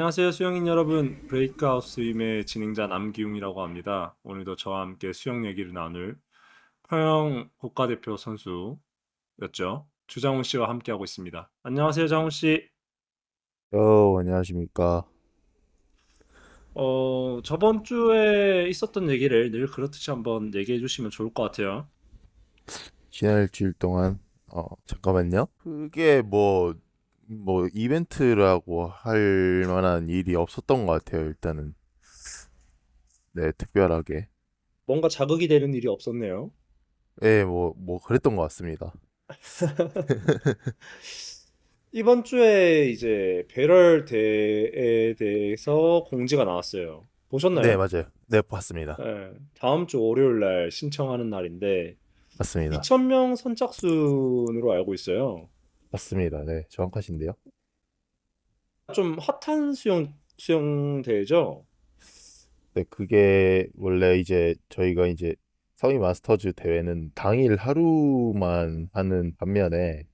안녕하세요, 수영인 여러분. 브레이크아웃 임의 진행자 남기웅이라고 합니다. 오늘도 저와 함께 수영 얘기를 나눌 평영 국가대표 선수였죠. 주장훈 씨와 함께하고 있습니다. 안녕하세요, 장훈 씨. 안녕하십니까. 저번 주에 있었던 얘기를 늘 그렇듯이 한번 얘기해 주시면 좋을 것 같아요. 지난 일주일 동안, 잠깐만요. 그게 이벤트라고 할 만한 일이 없었던 것 같아요, 일단은. 네, 특별하게. 뭔가 자극이 되는 일이 없었네요. 예, 그랬던 것 같습니다. 이번 주에 이제 배럴 대회에 대해서 공지가 나왔어요. 네, 보셨나요? 맞아요. 네, 봤습니다. 네, 다음 주 월요일 날 신청하는 날인데 맞습니다. 2,000명 선착순으로 알고 있어요. 맞습니다. 네, 정확하신데요. 좀 핫한 수영 대회죠? 네, 그게 원래 이제 저희가 이제 서희 마스터즈 대회는 당일 하루만 하는 반면에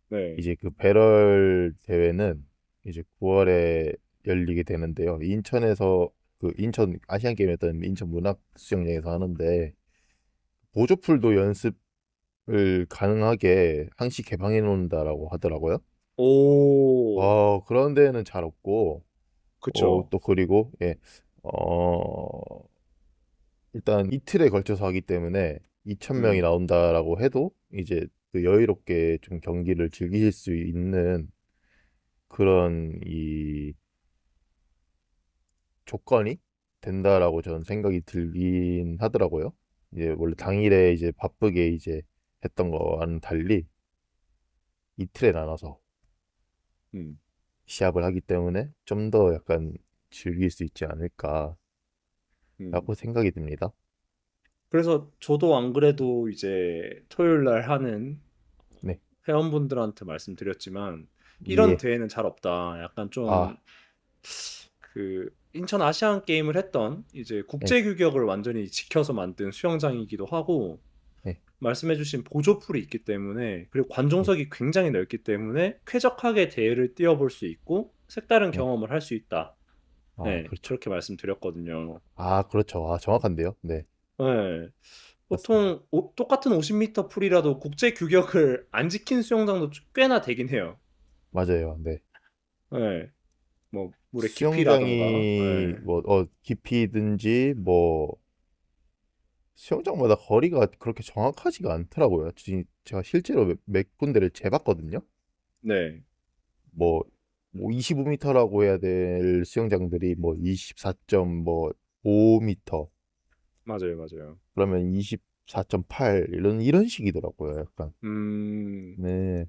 네. 이제 그 배럴 대회는 이제 9월에 열리게 되는데요. 인천에서 그 인천 아시안 게임이었던 인천 문학 수영장에서 하는데 보조풀도 연습을 가능하게 항시 개방해 놓는다라고 하더라고요. 오, 그런 데는 잘 없고 그쵸. 또 그리고 일단 이틀에 걸쳐서 하기 때문에 2,000명이 음, 나온다라고 해도 이제 그 여유롭게 좀 경기를 즐기실 수 있는 그런 이 조건이 된다라고 저는 생각이 들긴 하더라고요. 이제 원래 당일에 이제 바쁘게 이제 했던 거와는 달리 이틀에 나눠서 음, 시합을 하기 때문에 좀 더 약간 즐길 수 있지 않을까라고 음. 생각이 듭니다. 그래서 저도 안 그래도 이제 토요일 날 하는 네. 회원분들한테 말씀드렸지만 이런 예. 대회는 잘 없다. 약간 좀 아, 그 인천 아시안 게임을 했던 이제 네. 국제 규격을 완전히 지켜서 만든 수영장이기도 하고 네. 말씀해주신 보조풀이 있기 때문에 그리고 네. 관중석이 굉장히 넓기 때문에 쾌적하게 대회를 뛰어볼 수 있고 색다른 네. 경험을 할 수 있다. 네, 그렇죠. 그렇게 말씀드렸거든요. 그렇죠. 정확한데요. 네. 네, 맞습니다. 보통 똑같은 50m 풀이라도 국제 규격을 안 지킨 수영장도 꽤나 되긴 해요. 맞아요. 네. 네, 뭐 물의 깊이라던가. 수영장이 네, 깊이든지 수영장마다 거리가 그렇게 정확하지가 않더라고요. 제가 실제로 몇 군데를 재봤거든요. 네, 뭐, 25m라고 해야 될 수영장들이 뭐 24.5m, 맞아요, 맞아요. 그러면 24.8 이런 식이더라고요. 약간. 음, 네,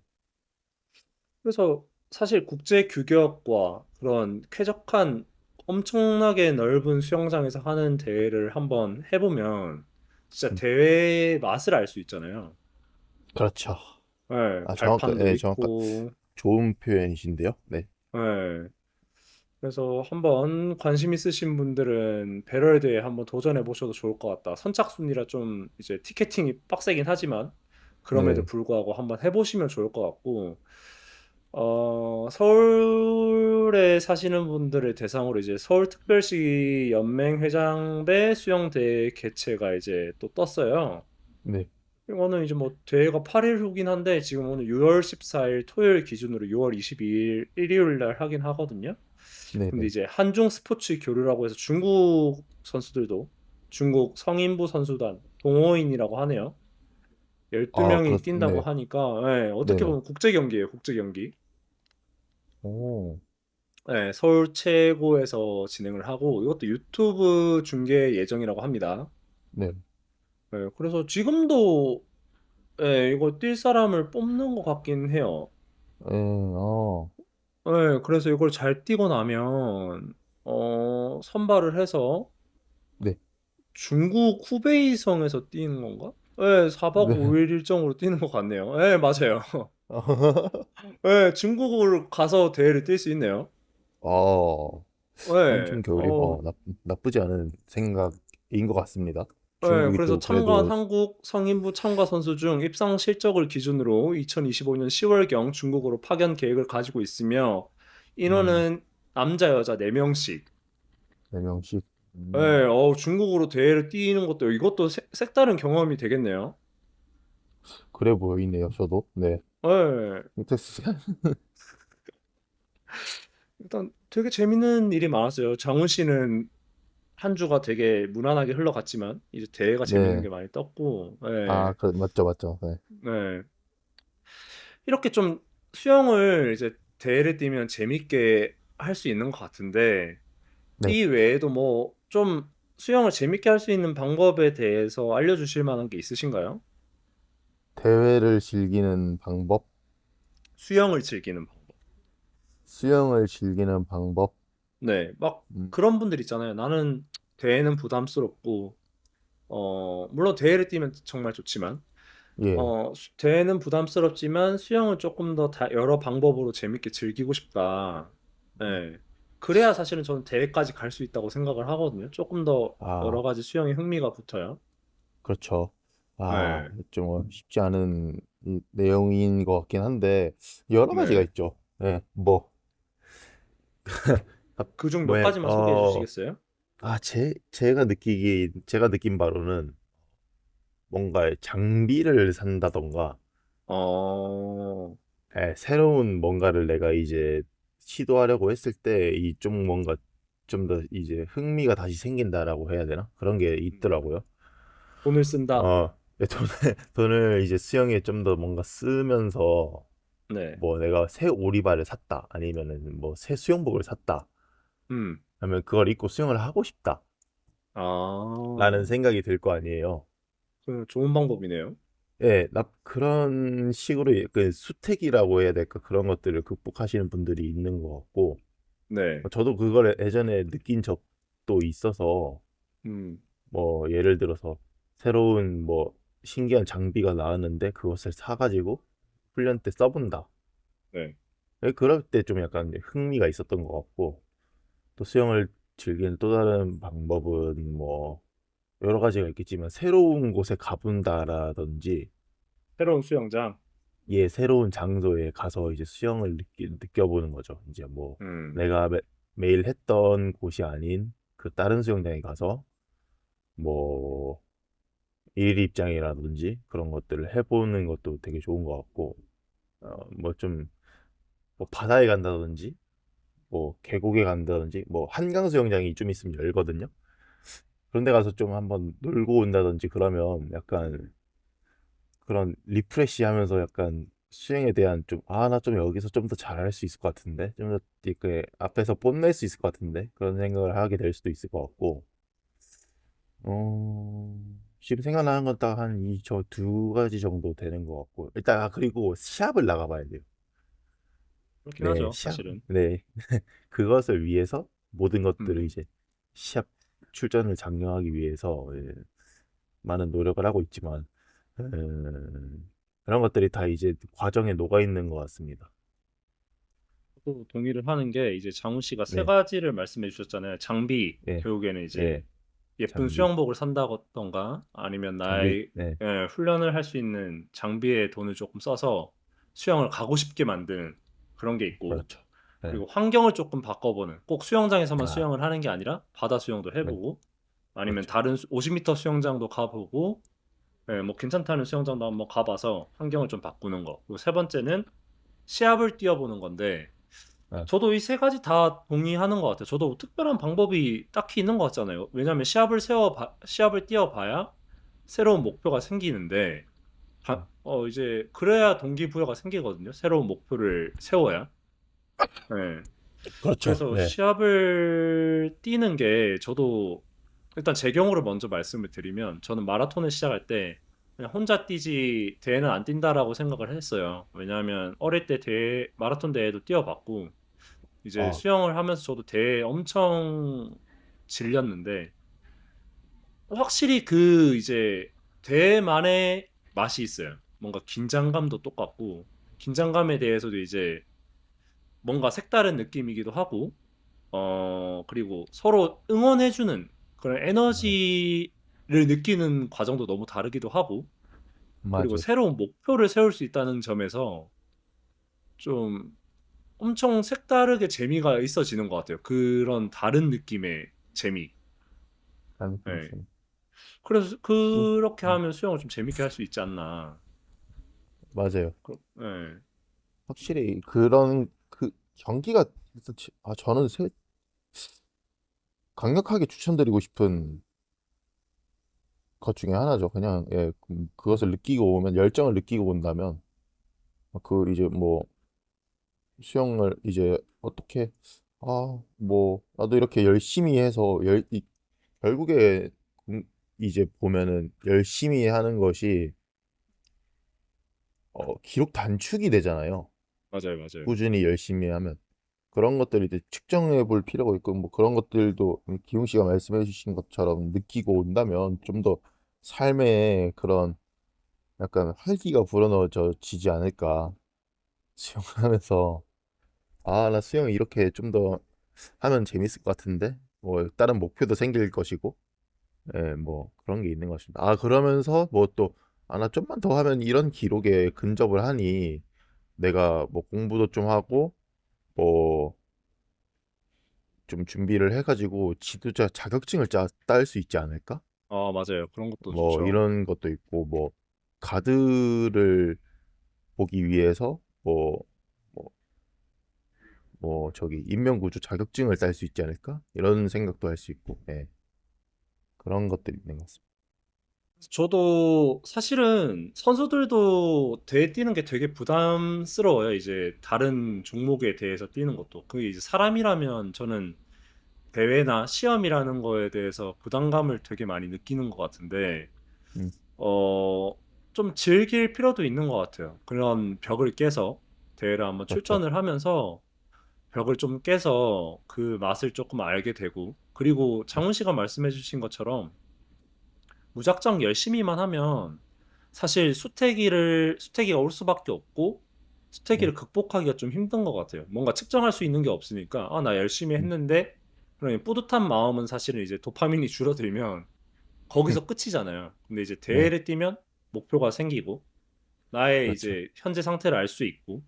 그래서 사실 국제 규격과 그런 쾌적한 엄청나게 넓은 수영장에서 하는 대회를 한번 해보면 진짜 음, 대회의 맛을 알 수 있잖아요. 그렇죠. 네, 발판도 정확한 있고, 좋은 표현이신데요. 네, 네. 그래서 한번 관심 있으신 분들은 배럴 대회 한번 도전해 보셔도 좋을 것 같다. 선착순이라 좀 이제 티켓팅이 빡세긴 하지만 그럼에도 네, 불구하고 한번 해보시면 좋을 것 같고, 서울에 사시는 분들을 대상으로 이제 서울특별시 연맹회장배 수영대회 개최가 이제 또 떴어요. 네, 이거는 이제 뭐 대회가 8일 후긴 한데 지금 오늘 6월 14일 토요일 기준으로 6월 22일 일요일 날 하긴 하거든요. 네, 근데 네. 이제 한중 스포츠 교류라고 해서 중국 선수들도 중국 성인부 선수단 동호인이라고 하네요. 12명이 뛴다고 네, 하니까 예, 네, 어떻게 네. 보면 국제 경기예요, 국제 경기. 오, 네, 서울 최고에서 진행을 하고 이것도 유튜브 중계 예정이라고 합니다. 네, 네, 그래서 지금도 이거 뛸 사람을 뽑는 것 같긴 해요. 어, 네, 그래서 이걸 잘 뛰고 나면 선발을 해서 네, 중국 후베이성에서 뛰는 건가? 네, 4박 네. 5일 일정으로 뛰는 것 같네요. 네, 맞아요. 네, 중국을 가서 대회를 뛸 수 있네요. 어, 네, 한중 겨울이 나쁘지 않은 생각인 것 같습니다. 네, 중국이 그래서 또 참가한 그래도 한국 성인부 참가 선수 중 입상 실적을 기준으로 2025년 10월경 중국으로 파견 계획을 가지고 있으며 음, 인원은 남자 여자 4명씩. 4명씩. 예, 중국으로 대회를 뛰는 것도 이것도 색다른 경험이 되겠네요. 그래 보이네요, 저도. 네. 예, 됐어. 일단 되게 재밌는 일이 많았어요. 장훈 씨는 한 주가 되게 무난하게 흘러갔지만 이제 대회가 재밌는 게 네. 많이 떴고, 아, 예, 맞죠, 맞죠. 네. 네. 이렇게 좀 수영을 이제 대회를 뛰면 재밌게 할 수 있는 것 같은데 네. 이 외에도 뭐 좀 수영을 재밌게 할 수 있는 방법에 대해서 알려주실 만한 게 있으신가요? 대회를 즐기는 방법, 수영을 즐기는 방법. 수영을 즐기는 방법. 네, 막 음, 그런 분들 있잖아요. 나는 대회는 부담스럽고, 물론 대회를 뛰면 정말 좋지만, 예. 대회는 부담스럽지만 수영은 조금 더 여러 방법으로 재밌게 즐기고 싶다. 네. 그래야 사실은 저는 대회까지 갈 수 있다고 생각을 하거든요. 조금 더 여러 아, 가지 수영에 흥미가 붙어요. 그렇죠. 아, 네. 좀 쉽지 않은 이 내용인 것 같긴 한데, 여러 가지가 네. 있죠. 네, 뭐, 아, 그중 몇 뭐야, 가지만 소개해 주시겠어요? 제가 느낀 바로는 뭔가 장비를 산다던가, 어, 새로운 뭔가를 내가 이제 시도하려고 했을 때, 이 좀 뭔가 좀 더 이제 흥미가 다시 생긴다라고 해야 되나? 그런 게 있더라고요. 돈을 쓴다. 네, 돈을 이제 수영에 좀 더 뭔가 쓰면서 네. 뭐 내가 새 오리발을 샀다 아니면은 뭐 새 수영복을 샀다 음. 하면 그걸 입고 수영을 하고 싶다라는 아, 생각이 들 거 아니에요. 그 좋은 방법이네요. 예, 나 그런 식으로 그 수택이라고 해야 될까 그런 것들을 극복하시는 분들이 있는 것 같고 네. 저도 그걸 예전에 느낀 적도 있어서 음. 뭐 예를 들어서 새로운 뭐 신기한 장비가 나왔는데 그것을 사가지고 훈련 때 써본다. 네. 그럴 때 좀 약간 흥미가 있었던 것 같고 또 수영을 즐기는 또 다른 방법은 뭐 여러 가지가 있겠지만 새로운 곳에 가본다라든지 새로운 수영장. 새로운 장소에 가서 이제 수영을 느껴보는 거죠. 이제 뭐 음. 내가 매일 했던 곳이 아닌 그 다른 수영장에 가서 뭐 일 입장이라든지 그런 것들을 해보는 것도 되게 좋은 것 같고 뭐좀 뭐 바다에 간다든지 뭐 계곡에 간다든지 뭐 한강 수영장이 좀 있으면 열거든요. 그런 데 가서 좀 한번 놀고 온다든지 그러면 약간 그런 리프레시 하면서 약간 수영에 대한 좀 나 좀 여기서 좀 더 잘할 수 있을 것 같은데 좀 더 이렇게 앞에서 뽐낼 수 있을 것 같은데 그런 생각을 하게 될 수도 있을 것 같고 지금 생각나는 건 딱 한 이 저 두 가지 정도 되는 것 같고 일단 그리고 시합을 나가봐야 돼요. 그렇긴 네, 하죠, 시합. 사실은. 네. 그것을 위해서 모든 것들을 음. 이제 시합 출전을 장려하기 위해서 많은 노력을 하고 있지만 그런 것들이 다 이제 과정에 녹아 있는 것 같습니다. 또 동의를 하는 게 이제 장훈 씨가 세 네, 가지를 말씀해 주셨잖아요. 장비, 네, 결국에는 이제 네. 예쁜 장비, 수영복을 산다던가 아니면 장비, 나의 네, 훈련을 할 수 있는 장비에 돈을 조금 써서 수영을 가고 싶게 만드는 그런 게 있고 그렇죠. 네, 그리고 환경을 조금 바꿔보는 꼭 수영장에서만 아, 수영을 하는 게 아니라 바다 수영도 네, 해보고 아니면 그렇죠. 다른 50m 수영장도 가보고 뭐 괜찮다는 수영장도 한번 가봐서 환경을 좀 바꾸는 거. 그리고 세 번째는 시합을 뛰어보는 건데 아, 저도 이 세 가지 다 동의하는 것 같아요. 저도 특별한 방법이 딱히 있는 것 같잖아요. 왜냐하면 시합을 뛰어봐야 새로운 목표가 생기는데 아, 이제 그래야 동기부여가 생기거든요. 새로운 목표를 세워야. 네. 그렇죠. 그래서 네, 시합을 뛰는 게 저도 일단 제 경우를 먼저 말씀을 드리면 저는 마라톤을 시작할 때 그냥 혼자 뛰지 대회는 안 뛴다라고 생각을 했어요. 왜냐하면 어릴 때 마라톤 대회도 뛰어봤고 이제 아, 수영을 하면서 저도 대회 엄청 질렸는데 확실히 그 이제 대회만의 맛이 있어요. 뭔가 긴장감도 똑같고 긴장감에 대해서도 이제 뭔가 색다른 느낌이기도 하고 그리고 서로 응원해주는 그런 네, 에너지를 느끼는 과정도 너무 다르기도 하고 그리고 맞아요. 새로운 목표를 세울 수 있다는 점에서 좀 엄청 색다르게 재미가 있어지는 것 같아요. 그런 다른 느낌의 재미. 라는 게 네. 있어요. 그래서 수, 그렇게 음, 하면 수영을 좀 재밌게 할 수 있지 않나. 맞아요. 네. 확실히 그런 그 경기가 일단 저는 강력하게 추천드리고 싶은 것 중에 하나죠. 그냥 예, 그것을 느끼고 오면 열정을 느끼고 온다면 그 이제 뭐 수영을 이제 어떻게 뭐 나도 이렇게 열심히 해서 결국에 이제 보면은 열심히 하는 것이 기록 단축이 되잖아요. 맞아요, 맞아요. 꾸준히 열심히 하면 그런 것들을 이제 측정해 볼 필요가 있고 뭐 그런 것들도 기웅 씨가 말씀해 주신 것처럼 느끼고 온다면 좀 더 삶에 그런 약간 활기가 불어넣어지지 않을까 수영하면서 나 수영 이렇게 좀 더 하면 재밌을 것 같은데 뭐 다른 목표도 생길 것이고 예, 뭐 그런 게 있는 것 같습니다. 그러면서 뭐 또 나 좀만 더 하면 이런 기록에 근접을 하니 내가 뭐 공부도 좀 하고 뭐 좀 준비를 해가지고 지도자 자격증을 딸 수 있지 않을까? 아, 맞아요. 그런 것도 뭐 좋죠. 이런 것도 있고 뭐 가드를 보기 위해서 뭐, 저기 인명구조 자격증을 딸 수 있지 않을까? 이런 생각도 할 수 있고 예, 그런 것들이 있는 것 같습니다. 저도 사실은 선수들도 대회 뛰는 게 되게 부담스러워요. 이제 다른 종목에 대해서 뛰는 것도. 그게 이제 사람이라면 저는 대회나 시험이라는 거에 대해서 부담감을 되게 많이 느끼는 것 같은데, 음, 어, 좀 즐길 필요도 있는 것 같아요. 그런 벽을 깨서 대회를 한번 그렇죠. 출전을 하면서 벽을 좀 깨서 그 맛을 조금 알게 되고, 그리고 장훈 씨가 말씀해 주신 것처럼 무작정 열심히만 하면 사실 수태기가 올 수밖에 없고 네. 수태기를 극복하기가 좀 힘든 것 같아요. 뭔가 측정할 수 있는 게 없으니까 나 열심히 음, 했는데 그런 뿌듯한 마음은 사실은 이제 도파민이 줄어들면 거기서 끝이잖아요. 근데 이제 네, 대회를 뛰면 목표가 생기고 나의 그렇죠. 이제 현재 상태를 알 수 있고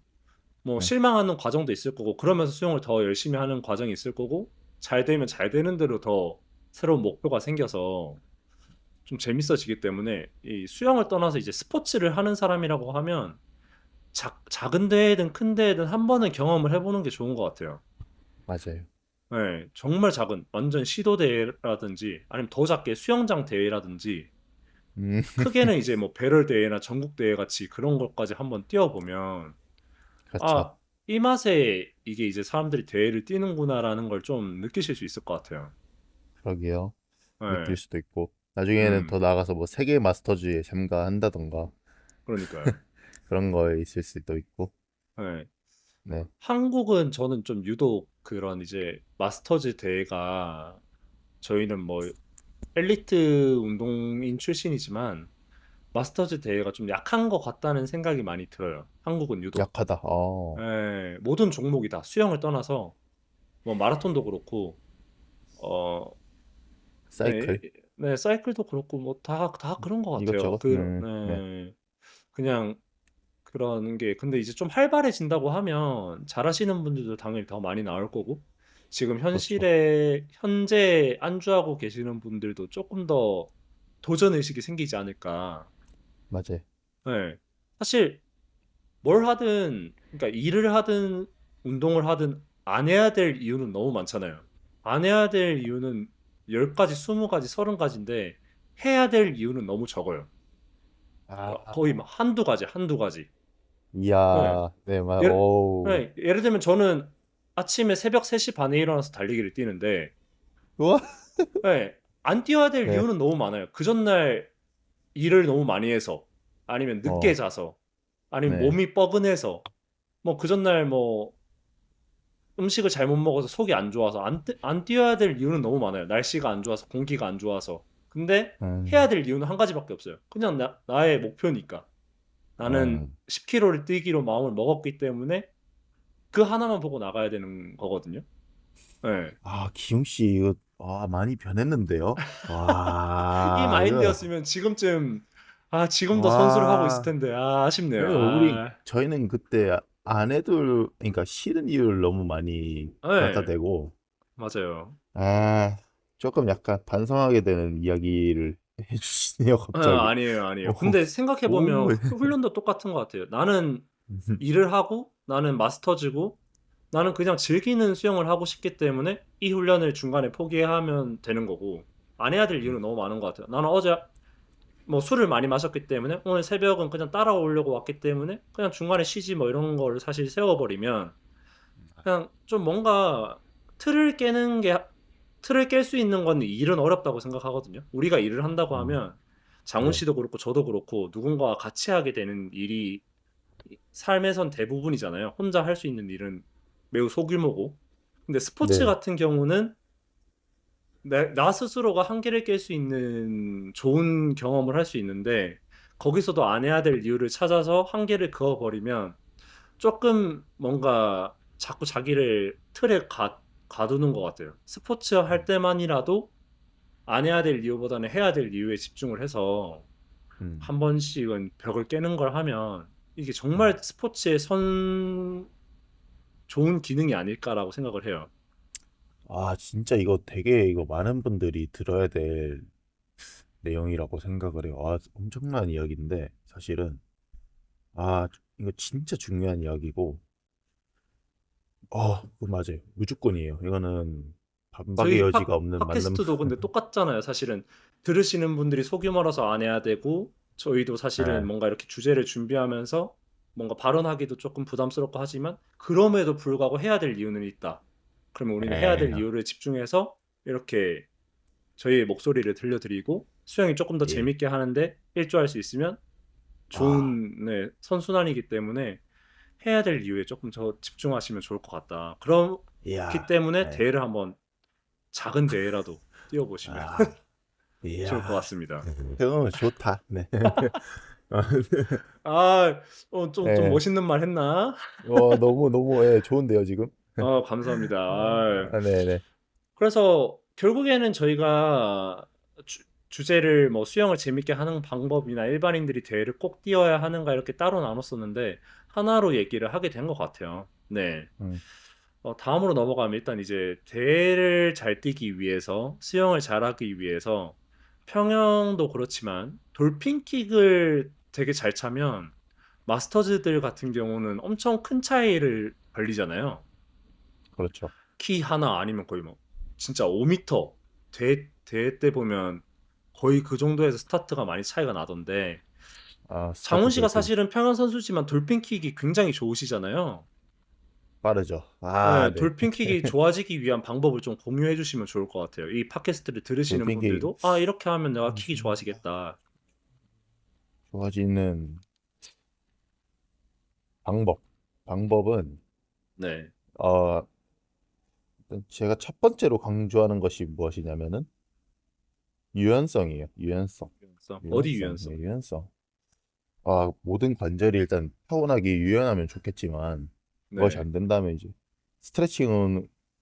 뭐 네, 실망하는 과정도 있을 거고 그러면서 수영을 더 열심히 하는 과정이 있을 거고 잘 되면 잘 되는 대로 더 새로운 목표가 생겨서 좀 재밌어지기 때문에 이 수영을 떠나서 이제 스포츠를 하는 사람이라고 하면 작은 대회든 큰 대회든 한 번은 경험을 해보는 게 좋은 것 같아요. 맞아요. 네, 정말 작은 완전 시도 대회라든지 아니면 더 작게 수영장 대회라든지 음, 크게는 이제 뭐 배럴 대회나 전국 대회 같이 그런 것까지 한번 뛰어보면 그렇죠. 아, 이 맛에 이게 이제 사람들이 대회를 뛰는구나라는 걸 좀 느끼실 수 있을 것 같아요. 그러게요. 느낄 네, 수도 있고 나중에는 더 나아가서 뭐 세계 마스터즈에 참가한다던가 그러니까요. 그런 거에 있을 수도 있고 네. 네, 한국은 저는 좀 유독 그런 이제 마스터즈 대회가 저희는 뭐 엘리트 운동인 출신이지만 마스터즈 대회가 좀 약한 것 같다는 생각이 많이 들어요. 한국은 유독. 약하다. 예, 모든 종목이 다 수영을 떠나서 뭐 마라톤도 그렇고 어, 네, 사이클 네, 사이클도 그렇고 뭐 다 그런 것 같아요. 이것저것 네, 네, 그냥 그런 게 근데 이제 좀 활발해진다고 하면 잘하시는 분들도 당연히 더 많이 나올 거고 지금 그렇죠. 현재 안주하고 계시는 분들도 조금 더 도전 의식이 생기지 않을까. 맞아요. 네. 사실 뭘 하든 그러니까 일을 하든 운동을 하든 안 해야 될 이유는 너무 많잖아요. 안 해야 될 이유는 10가지, 20가지, 30가지인데 해야 될 이유는 너무 적어요. 거의 막 아, 한두 가지, 한두 가지. 네. 이야, 네, 예를, 네, 예를 들면 저는 아침에 새벽 3시 반에 일어나서 달리기를 뛰는데, 우와, 네, 안 뛰어야 될 네, 이유는 너무 많아요. 그 전날 일을 너무 많이 해서, 아니면 늦게 어, 자서, 아니면 네, 몸이 뻐근해서, 뭐 그 전날 뭐 음식을 잘못 먹어서 속이 안 좋아서 안 뛰어야 될 이유는 너무 많아요. 날씨가 안 좋아서, 공기가 안 좋아서. 근데 해야 음, 될 이유는 한 가지밖에 없어요. 그냥 나의 목표니까. 나는 음. 10km를 뛰기로 마음을 먹었기 때문에 그 하나만 보고 나가야 되는 거거든요. 네. 기웅 씨 이거 많이 변했는데요. 이 와, 이거 마인드였으면 지금쯤 지금도 선수를 하고 있을 와, 텐데 아쉽네요. 저희는 그때 안 해도 그러니까 싫은 이유를 너무 많이 갖다 네, 대고 맞아요. 아 조금 약간 반성하게 되는 이야기를 해주시네요 갑자기. 아니에요, 어, 아니에요. 근데 생각해보면 너무 훈련도 똑같은 것 같아요. 나는 일을 하고, 나는 마스터즈고, 나는 그냥 즐기는 수영을 하고 싶기 때문에 이 훈련을 중간에 포기하면 되는 거고, 안 해야 될 이유는 너무 많은 것 같아요. 나는 어제 뭐 술을 많이 마셨기 때문에 오늘 새벽은 그냥 따라오려고 왔기 때문에 그냥 중간에 쉬지 뭐 이런 거를 사실 세워버리면 그냥 좀 뭔가 틀을 깨는 게 틀을 깰 수 있는 건 일은 어렵다고 생각하거든요. 우리가 일을 한다고 음, 하면 장훈 네, 씨도 그렇고 저도 그렇고 누군가와 같이 하게 되는 일이 삶에선 대부분이잖아요. 혼자 할 수 있는 일은 매우 소규모고. 근데 스포츠 네, 같은 경우는 나 스스로가 한계를 깰 수 있는 좋은 경험을 할 수 있는데 거기서도 안 해야 될 이유를 찾아서 한계를 그어버리면 조금 뭔가 자꾸 자기를 틀에 가두는 것 같아요. 스포츠 할 때만이라도 안 해야 될 이유보다는 해야 될 이유에 집중을 해서 음, 한 번씩은 벽을 깨는 걸 하면 이게 음. 정말 스포츠의 좋은 기능이 아닐까라고 생각을 해요. 아 진짜 이거 되게 이거 많은 분들이 들어야 될 내용이라고 생각을 해요. 아 엄청난 이야기인데 사실은 아 이거 진짜 중요한 이야기고 그거 맞아요. 무조건이에요. 이거는 반박의 저희 여지가 없는 맞는 팟캐스트도 근데 똑같잖아요. 사실은 들으시는 분들이 소규모라서 안 해야 되고 저희도 사실은 예. 뭔가 이렇게 주제를 준비하면서 뭔가 발언하기도 조금 부담스럽고 하지만 그럼에도 불구하고 해야 될 이유는 있다. 그러면 우리는 해야 될 예. 이유를 집중해서 이렇게 저희의 목소리를 들려드리고 수영이 조금 더 예. 재밌게 하는데 일조할 수 있으면 아, 좋은 네, 선순환이기 때문에 해야 될 이유에 조금 더 집중하시면 좋을 것 같다. 그렇기 이야. 때문에 예. 대회를 한번 작은 대회라도 뛰어보시면 아, 좋을 것 이야. 같습니다. 형은 좋다. 네. 아, 좀 예. 멋있는 말 했나? 너무 너무 예, 좋은데요, 지금? 감사합니다. 아, 네네. 그래서 결국에는 저희가 주제를 뭐 수영을 재밌게 하는 방법이나 일반인들이 대회를 꼭 뛰어야 하는가 이렇게 따로 나눴었는데 하나로 얘기를 하게 된 것 같아요. 네. 음, 다음으로 넘어가면 일단 이제 대회를 잘 뛰기 위해서 수영을 잘하기 위해서 평영도 그렇지만 돌핀킥을 되게 잘 차면 마스터즈들 같은 경우는 엄청 큰 차이를 벌리잖아요. 그렇죠. 키 하나 아니면 거의 뭐 진짜 5m 대회 때 보면 거의 그 정도에서 스타트가 많이 차이가 나던데 아, 장훈 스타트 씨가 돌핀. 사실은 평영 선수지만 돌핀킥이 굉장히 좋으시잖아요. 빠르죠. 아, 네, 네. 돌핀킥이 좋아지기 위한 방법을 좀 공유해 주시면 좋을 것 같아요. 이 팟캐스트를 들으시는 돌핀기 분들도 이렇게 하면 내가 킥이 좋아지겠다. 좋아지는 방법. 방법은, 네. 어, 일단 제가 첫 번째로 강조하는 것이 무엇이냐면은, 유연성이에요. 유연성. 유연성. 어디 유연성. 네, 유연성? 유연성. 모든 관절이 일단 타고나기 유연하면 좋겠지만, 그것이 네. 안 된다면 이제,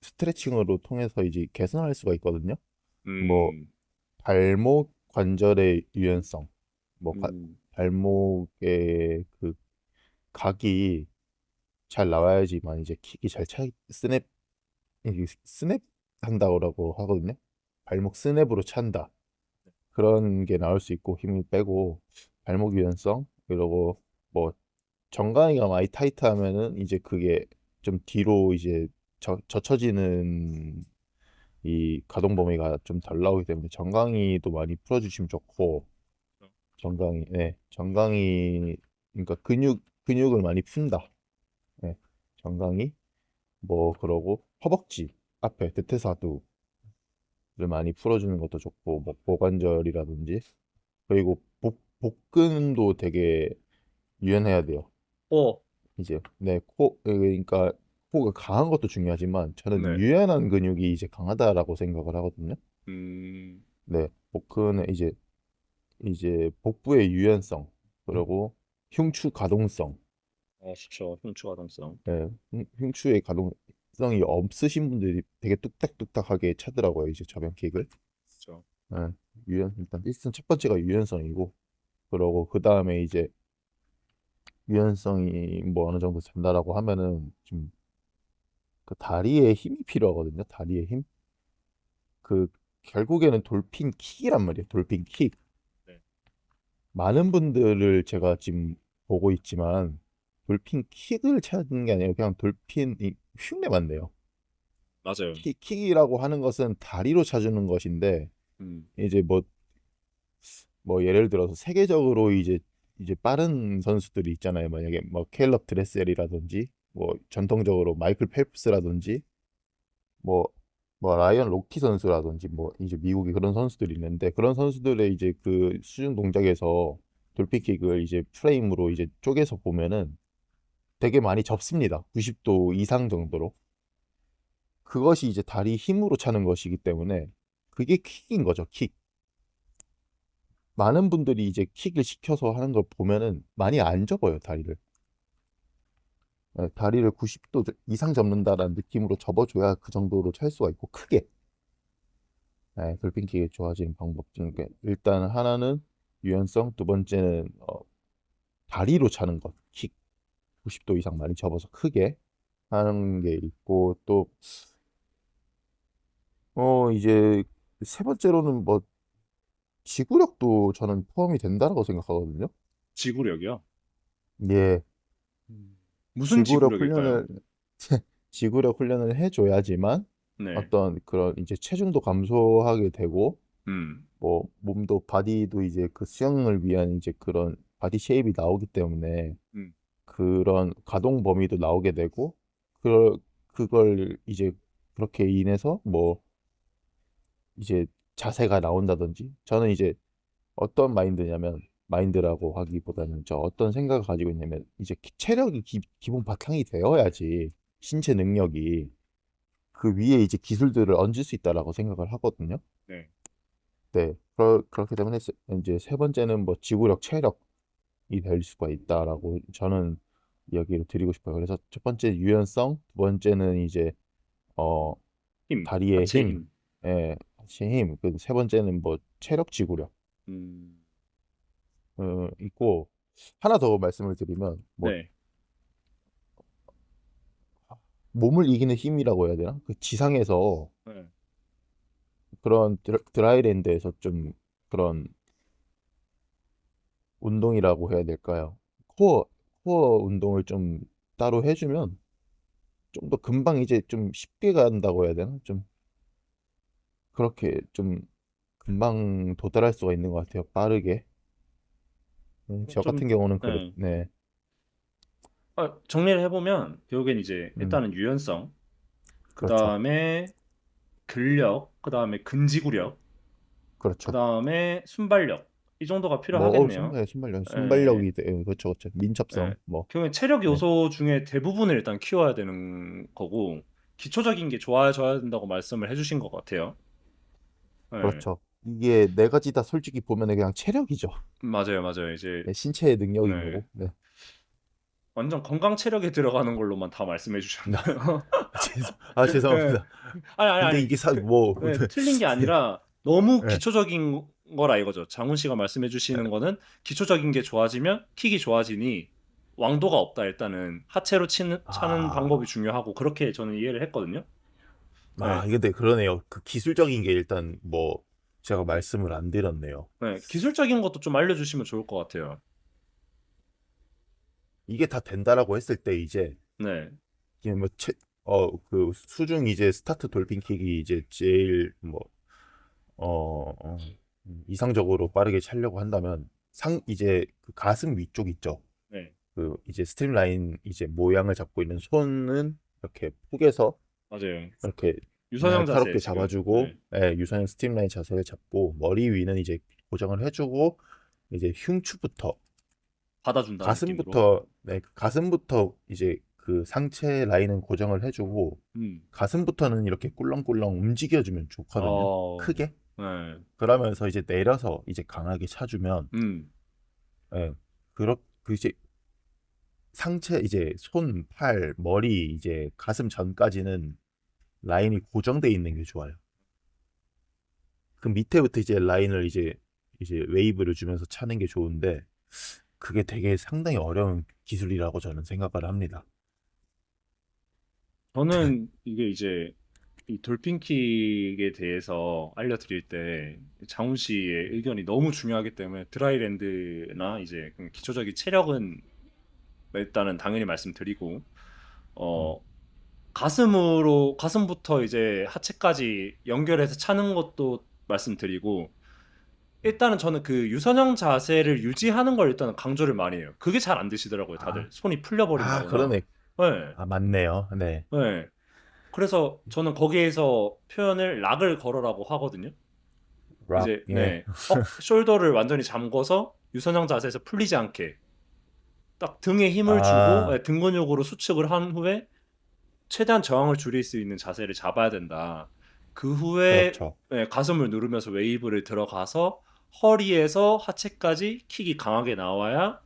스트레칭으로 통해서 이제 개선할 수가 있거든요. 뭐, 음, 발목 관절의 유연성, 뭐, 음, 발목의 그 각이 잘 나와야지만 이제 킥이 잘 스냅, 이게 스냅 한다고 하거든요. 발목 스냅으로 찬다. 그런 게 나올 수 있고 힘을 빼고 발목 유연성 그리고 뭐 정강이가 많이 타이트하면은 이제 그게 좀 뒤로 이제 젖혀지는 이 가동 범위가 좀 덜 나오기 때문에 정강이도 많이 풀어주시면 좋고 정강이 네 정강이 그러니까 근육을 많이 푼다. 네 정강이 뭐 그러고 허벅지 앞에 대퇴사두를 많이 풀어주는 것도 좋고 뭐 고관절이라든지 그리고 복근도 되게 유연해야 돼요. 어, 이제 네, 그러니까 코가 강한 것도 중요하지만 저는 네. 유연한 근육이 이제 강하다라고 생각을 하거든요. 음, 네, 복근은 이제 복부의 유연성 그리고 흉추 가동성, 좋죠. 흉추가동성. 네, 흉추의 가동성이 없으신 분들이 되게 뚝딱뚝딱하게 차더라고요. 이제 저변킥을. 그렇죠. 네, 일단 첫 번째가 유연성이고 그러고 그 다음에 이제 유연성이 뭐 어느 정도 된다라고 하면은 좀 그 다리에 힘이 필요하거든요. 다리에 힘. 그 결국에는 돌핀 킥이란 말이에요. 돌핀 킥. 네. 많은 분들을 제가 지금 보고 있지만 돌핀 킥을 찾는 게 아니라 그냥 돌핀이 흉내 맞네요. 맞아요. 킥이라고 하는 것은 다리로 차주는 것인데 음, 이제 뭐 예를 들어서 세계적으로 이제 빠른 선수들이 있잖아요. 만약에 뭐 캘럽 드레셀이라든지 뭐 전통적으로 마이클 펠프스라든지 뭐 라이언 로키 선수라든지 뭐 이제 미국에 그런 선수들이 있는데 그런 선수들의 이제 그 수중 동작에서 돌핀킥을 이제 프레임으로 이제 쪼개서 보면은 되게 많이 접습니다. 90도 이상 정도로. 그것이 이제 다리 힘으로 차는 것이기 때문에 그게 킥인 거죠. 킥. 많은 분들이 이제 킥을 시켜서 하는 걸 보면은 많이 안 접어요, 다리를. 다리를 90도 이상 접는다라는 느낌으로 접어줘야 그 정도로 찰 수가 있고 크게. 돌핀킥이 좋아지는 방법 중에 일단 하나는 유연성, 두 번째는 다리로 차는 것, 킥 90도 이상 많이 접어서 크게 하는 게 있고 또 이제 세 번째로는 뭐 지구력도 저는 포함이 된다라고 생각하거든요. 지구력이요? 예, 무슨 지구력 지구력일까요? 훈련을 지구력 훈련을 해줘야지만 네. 어떤 그런 이제 체중도 감소하게 되고 음, 뭐 몸도 바디도 이제 그 수영을 위한 이제 그런 바디 쉐입이 나오기 때문에 음. 그런 가동 범위도 나오게 되고 그 그걸 이제 그렇게 인해서 뭐 이제 자세가 나온다든지 저는 이제 어떤 마인드냐면 마인드라고 하기보다는 저 어떤 생각을 가지고 있냐면 이제 체력이 기본 바탕이 되어야지 신체 능력이 그 위에 이제 기술들을 얹을 수 있다라고 생각을 하거든요. 네. 네, 그렇기 때문에 이제 세 번째는 뭐 지구력, 체력이 될 수가 있다라고 저는 이야기를 드리고 싶어요. 그래서 첫 번째 유연성, 두 번째는 이제 어 힘, 다리의 하체 힘, 힘. 하체 힘, 그 세 번째는 뭐 체력, 지구력 음, 있고 하나 더 말씀을 드리면 뭐 네. 몸을 이기는 힘이라고 해야 되나? 그 지상에서 네. 그런 드라이랜드에서 좀 그런 운동이라고 해야 될까요? 코어 코어 운동을 좀 따로 해주면 좀 더 금방 이제 좀 쉽게 간다고 해야 되나? 좀 그렇게 좀 금방 도달할 수가 있는 것 같아요. 빠르게. 그럼 저 좀, 같은 경우는 네. 네. 정리를 해보면 결국엔 이제 음, 일단은 유연성, 그 그렇죠. 다음에 근력, 그 다음에 근지구력, 그 그렇죠. 다음에 순발력 이 정도가 뭐, 필요하겠네요. 예, 순발력이, 그렇죠, 그렇죠. 민첩성, 예. 뭐, 결국엔 체력 네, 요소 중에 대부분을 일단 키워야 되는 거고 기초적인 게 좋아져야 된다고 말씀을 해주신 것 같아요. 예, 그렇죠. 이게 네 가지 다 솔직히 보면은 그냥 체력이죠. 맞아요, 맞아요. 이제 네, 신체의 능력인 네, 거고, 네. 완전 건강 체력에 들어가는 걸로만 다 말씀해 주셨나요? 예. 죄송합니다. 아니, 아니, 근데 아니. 이게 뭐, 틀린 게 아니라 너무 네. 기초적인 거라 이거죠. 장훈 씨가 말씀해 주시는 거는 기초적인 게 좋아지면 킥이 좋아지니 왕도가 없다. 일단은 하체로 차는 방법이 아, 중요하고 그렇게 저는 이해를 했거든요. 네. 근데 그러네요. 그 기술적인 게 일단 뭐, 제가 말씀을 안 드렸네요. 네. 기술적인 것도 좀 알려주시면 좋을 것 같아요. 이게 다 된다라고 했을 때 이제, 네. 이게 뭐, 그 수중 이제 스타트 돌핀킥이 이제 제일 뭐, 이상적으로 빠르게 차려고 한다면 이제 그 가슴 위쪽 있죠. 네. 그 이제 스트림라인 이제 모양을 잡고 있는 손은 이렇게 폭에서 맞아요. 이렇게 유선형 자세 날카롭게 지금. 잡아주고 네. 유선형 스트림라인 자세를 잡고 머리 위는 이제 고정을 해주고 이제 흉추부터 받아준다는 느낌으로. 가슴부터 이제 그 상체 라인은 고정을 해주고 음. 가슴부터는 이렇게 꿀렁꿀렁 움직여주면 좋거든요. 어. 크게. 네. 그러면서 이제 내려서 이제 강하게 차주면 음. 예, 그 이제 상체 이제 손, 팔, 머리 이제 가슴 전까지는 라인이 고정돼 있는 게 좋아요. 그 밑에부터 이제 라인을 이제 웨이브를 주면서 차는 게 좋은데 그게 되게 상당히 어려운 기술이라고 저는 생각을 합니다. 저는 이게 이제 이 돌핀킥에 대해서 알려드릴 때 장훈 씨의 의견이 너무 중요하기 때문에 드라이랜드나 이제 그냥 기초적인 체력은 일단은 당연히 말씀드리고 음. 어 가슴부터 이제 하체까지 연결해서 차는 것도 말씀드리고 일단은 저는 그 유선형 자세를 유지하는 걸 일단은 강조를 많이 해요. 그게 잘 안 되시더라고요, 다들. 아, 손이 풀려 버린다거나. 그러네. 네. 맞네요. 네. 네. 그래서 저는 거기에서 표현을 락을 걸어라고 하거든요. 락, 이제 예. 네. 숄더를 완전히 잠궈서 유선형 자세에서 풀리지 않게 딱 등에 힘을 주고 아, 네, 등 근육으로 수축을 한 후에 최대한 저항을 줄일 수 있는 자세를 잡아야 된다. 그 후에 그렇죠. 네, 가슴을 누르면서 웨이브를 들어가서 허리에서 하체까지 킥이 강하게 나와야